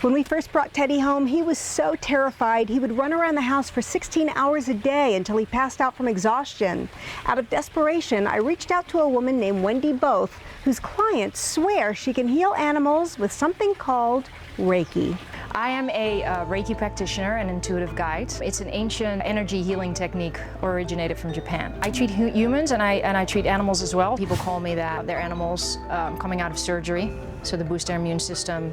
When we first brought Teddy home, he was so terrified he would run around the house for 16 hours a day until he passed out from exhaustion. Out of desperation, I reached out to a woman named Wendy Both, whose clients swear she can heal animals with something called Reiki. I am a Reiki practitioner and intuitive guide. It's an ancient energy healing technique originated from Japan. I treat humans and I treat animals as well. People call me that they're animals coming out of surgery, so to boost their immune system,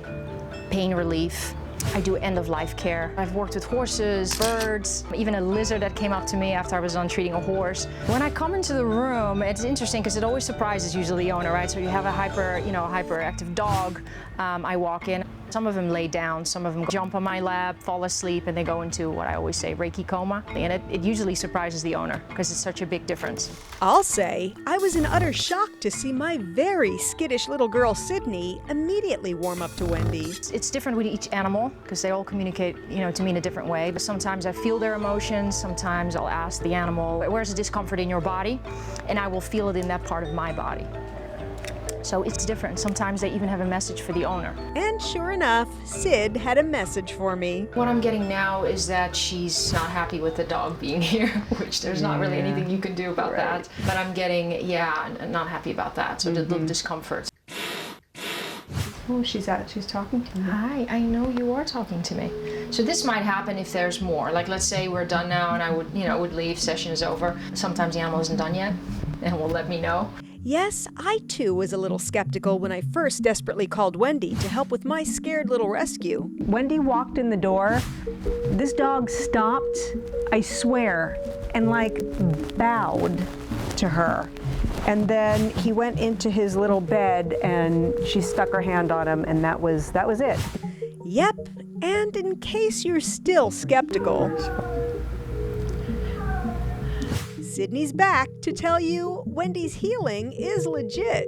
pain relief. I do end-of-life care. I've worked with horses, birds, even a lizard that came up to me after I was done treating a horse. When I come into the room, it's interesting because it always surprises usually the owner, right? So you have a hyperactive dog. I walk in. Some of them lay down, some of them jump on my lap, fall asleep, and they go into what I always say, Reiki coma. And it usually surprises the owner because it's such a big difference. I'll say I was in utter shock to see my very skittish little girl, Sydney, immediately warm up to Wendy. It's different with each animal because they all communicate, to me in a different way. But sometimes I feel their emotions. Sometimes I'll ask the animal, where's the discomfort in your body? And I will feel it in that part of my body. So it's different. Sometimes they even have a message for the owner. And sure enough, Sid had a message for me. What I'm getting now is that she's not happy with the dog being here, which there's not really anything you can do about that. But I'm getting, not happy about that. So the little discomfort. Oh, she's talking to me. Hi, I know you are talking to me. So this might happen if there's more. Like let's say we're done now and I would leave, session is over. Sometimes the animal isn't done yet and will let me know. Yes, I too was a little skeptical when I first desperately called Wendy to help with my scared little rescue. Wendy walked in the door. This dog stopped, I swear, and bowed to her. And then he went into his little bed and she stuck her hand on him, and that was it. Yep, and in case you're still skeptical, Sydney's back to tell you Wendy's healing is legit.